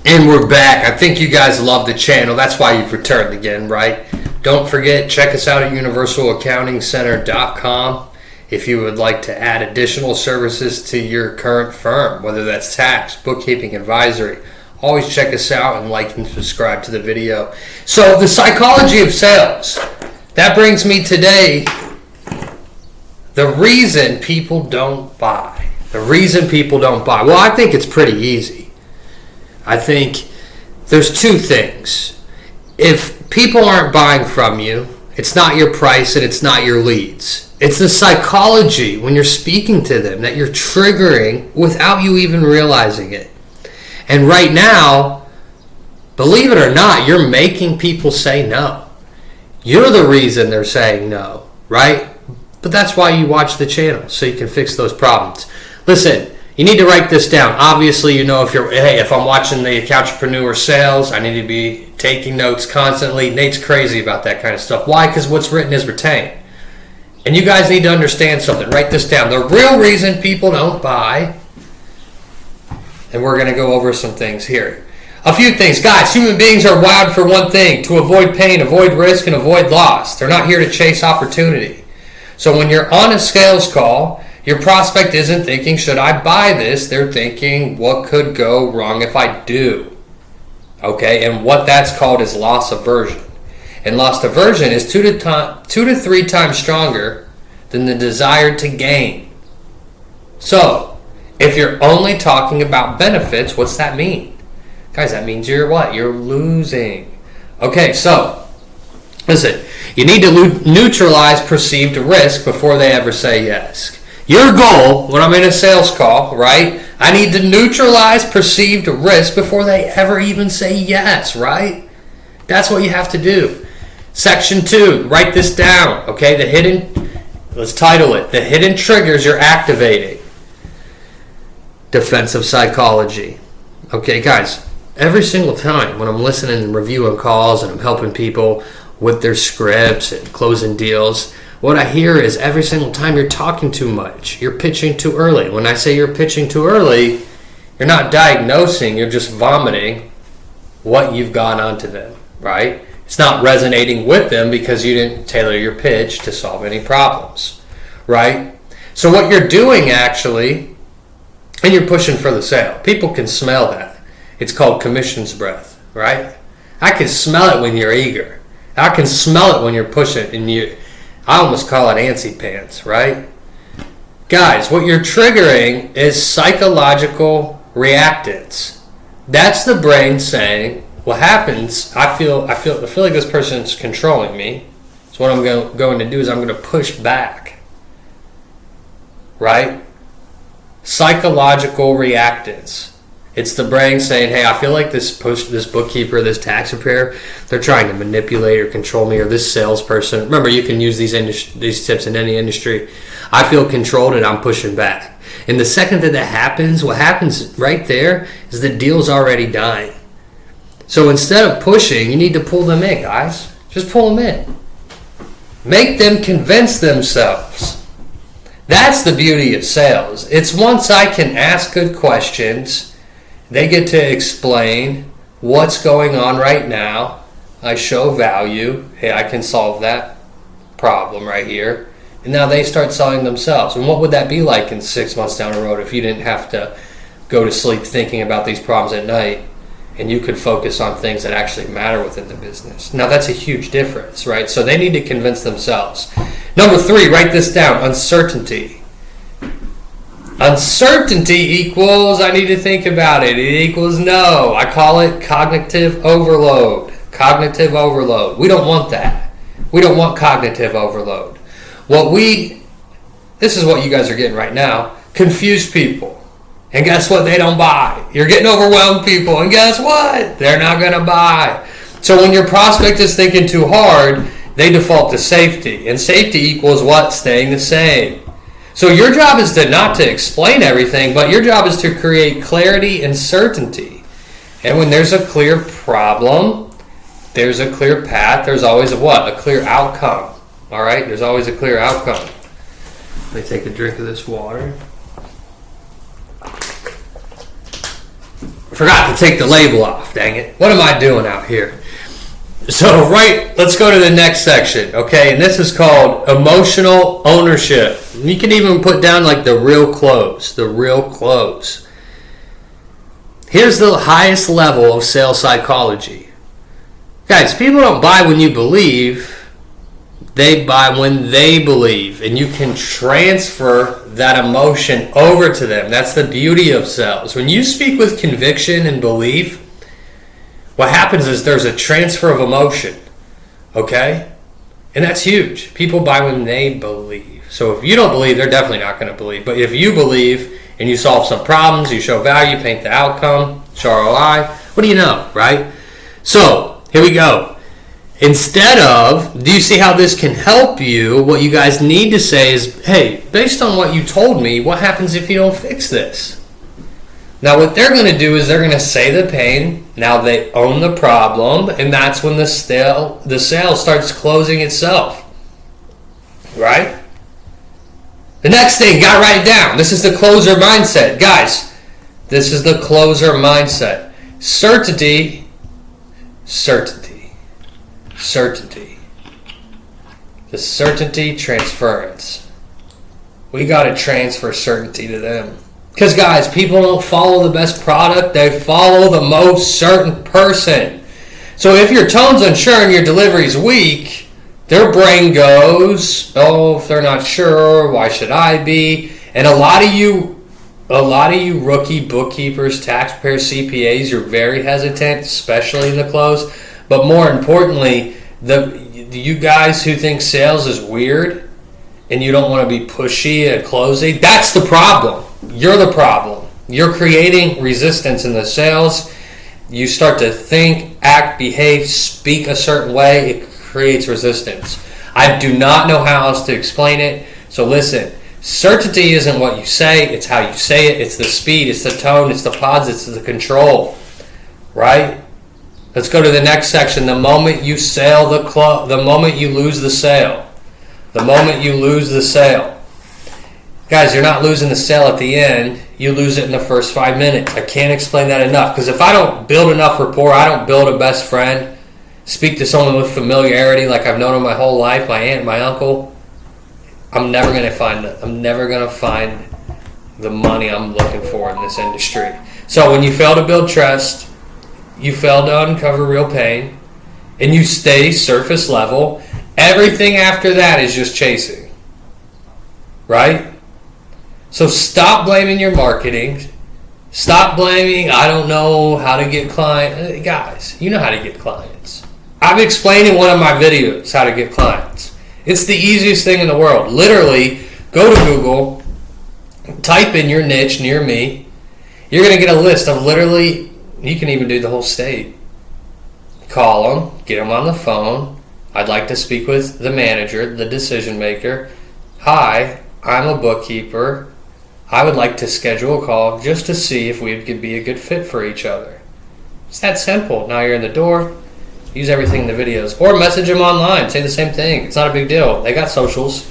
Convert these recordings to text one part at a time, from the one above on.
And we're back. I think you guys love the channel. That's why you've returned again, right? Don't forget, check us out at universalaccountingcenter.com if you would like to add additional services to your current firm, whether that's tax, bookkeeping, advisory. Always check us out and like and subscribe to the video. So the psychology of sales. That brings me today, the reason people don't buy. The reason people don't buy. Well, I think it's pretty easy. I think there's two things. If people aren't buying from you, it's not your price and it's not your leads. It's the psychology when you're speaking to them that you're triggering without you even realizing it. And right now, believe it or not, you're making people say no. You're the reason they're saying no, right? But that's why you watch the channel, so you can fix those problems. Listen, you need to write this down. Obviously, you know, if I'm watching the Entrepreneur Sales, I need to be taking notes constantly. Nate's crazy about that kind of stuff. Why? Because what's written is retained. And you guys need to understand something. Write this down. The real reason people don't buy, and we're going to go over some things here. A few things. Guys, human beings are wired for one thing: to avoid pain, avoid risk, and avoid loss. They're not here to chase opportunity. So when you're on a sales call, your prospect isn't thinking, should I buy this? They're thinking, what could go wrong if I do? Okay, and what that's called is loss aversion. And loss aversion is 2 to 3 times stronger than the desire to gain. So, if you're only talking about benefits, what's that mean? Guys, that means you're what? You're losing. Okay, so, listen, you need to neutralize perceived risk before they ever say yes. Your goal, when I'm in a sales call, right, I need to neutralize perceived risk before they ever even say yes, right? That's what you have to do. Section 2, write this down, okay? Let's title it, the hidden triggers you're activating. Defensive psychology. Okay, guys, every single time when I'm listening and reviewing calls and I'm helping people with their scripts and closing deals, what I hear is every single time you're talking too much. You're pitching too early. When I say you're pitching too early, you're not diagnosing, you're just vomiting what you've gone onto them, right? It's not resonating with them because you didn't tailor your pitch to solve any problems, right? So what you're doing actually, and you're pushing for the sale. People can smell that. It's called commission's breath, right? I can smell it when you're eager. I can smell it when you're pushing and I almost call it antsy pants, right? Guys, what you're triggering is psychological reactance. That's the brain saying, what happens, I feel like this person's controlling me. So what I'm going to do is I'm going to push back. Right? Psychological reactance. It's the brain saying, hey, I feel like this bookkeeper, this tax preparer, they're trying to manipulate or control me, or this salesperson. Remember, you can use these tips in any industry. I feel controlled and I'm pushing back. And the second that happens, what happens right there is the deal's already dying. So instead of pushing, you need to pull them in, guys. Just pull them in. Make them convince themselves. That's the beauty of sales. It's once I can ask good questions, they get to explain what's going on right now. I show value. Hey, I can solve that problem right here. And now they start selling themselves. And what would that be like in 6 months down the road if you didn't have to go to sleep thinking about these problems at night and you could focus on things that actually matter within the business? Now, that's a huge difference, right? So they need to convince themselves. Number 3, write this down, uncertainty. Uncertainty equals, I need to think about it. It equals no. I call it cognitive overload. Cognitive overload. We don't want that. We don't want cognitive overload. This is what you guys are getting right now. Confused people. And guess what? They don't buy. You're getting overwhelmed people. And guess what? They're not going to buy. So when your prospect is thinking too hard, they default to safety. And safety equals what? Staying the same. So your job is not to explain everything, but your job is to create clarity and certainty. And when there's a clear problem, there's a clear path, there's always a what? A clear outcome. All right? There's always a clear outcome. Let me take a drink of this water. Forgot to take the label off, dang it. What am I doing out here? So, let's go to the next section, okay? And this is called emotional ownership. You can even put down like the real close. Here's the highest level of sales psychology. Guys, people don't buy when you believe. They buy when they believe. And you can transfer that emotion over to them. That's the beauty of sales. When you speak with conviction and belief, what happens is there's a transfer of emotion. Okay? And that's huge. People buy when they believe. So if you don't believe, they're definitely not going to believe. But if you believe and you solve some problems, you show value, paint the outcome, show ROI, what do you know, right? So, here we go. Instead of, do you see how this can help you? What you guys need to say is, hey, based on what you told me, what happens if you don't fix this? Now, what they're going to do is they're going to say the pain. Now they own the problem, and that's when the sale starts closing itself. Right? The next thing, gotta write it down. This is the closer mindset. Guys, this is the closer mindset. Certainty. The certainty transference. We gotta transfer certainty to them. Because guys, people don't follow the best product, they follow the most certain person. So if your tone's unsure and your delivery's weak, their brain goes, oh, if they're not sure, why should I be? And a lot of you rookie bookkeepers, taxpayers, CPAs, you're very hesitant, especially in the close. But more importantly, you guys who think sales is weird and you don't want to be pushy at closing, that's the problem. You're the problem. You're creating resistance in the sales. You start to think, act, behave, speak a certain way. It creates resistance. I do not know how else to explain it. So listen, certainty isn't what you say. It's how you say it. It's the speed. It's the tone. It's the pause. It's the control. Right? Let's go to the next section. The moment you sell the moment you lose the sale. The moment you lose the sale. Guys, you're not losing the sale at the end. You lose it in the first 5 minutes. I can't explain that enough. Because if I don't build enough rapport, I don't build a best friend, speak to someone with familiarity like I've known them my whole life, my aunt, my uncle, I'm never going to find the money I'm looking for in this industry. So when you fail to build trust, you fail to uncover real pain, and you stay surface level, everything after that is just chasing. Right? So stop blaming your marketing. Stop blaming, I don't know how to get clients. Guys, you know how to get clients. I've explained in one of my videos how to get clients. It's the easiest thing in the world. Literally, go to Google, type in your niche near me. You're going to get a list of literally, you can even do the whole state. Call them, get them on the phone. I'd like to speak with the manager, the decision maker. Hi, I'm a bookkeeper. I would like to schedule a call just to see if we could be a good fit for each other. It's that simple. Now you're in the door. Use everything in the videos. Or message them online. Say the same thing. It's not a big deal. They got socials.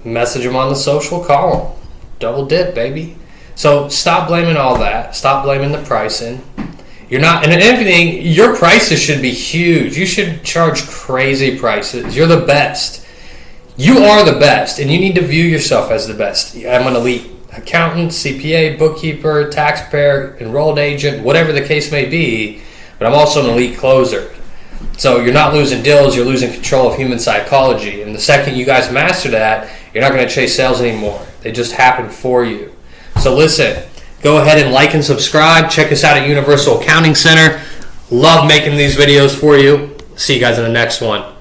Message them on the social. Call them. Double dip, baby. So stop blaming all that. Stop blaming the pricing. You're not, and everything, your prices should be huge. You should charge crazy prices. You're the best. You are the best, and you need to view yourself as the best. I'm an elite accountant, CPA, bookkeeper, taxpayer, enrolled agent, whatever the case may be, but I'm also an elite closer. So you're not losing deals, you're losing control of human psychology. And the second you guys master that, you're not going to chase sales anymore. They just happen for you. So listen, go ahead and like and subscribe. Check us out at Universal Accounting Center. Love making these videos for you. See you guys in the next one.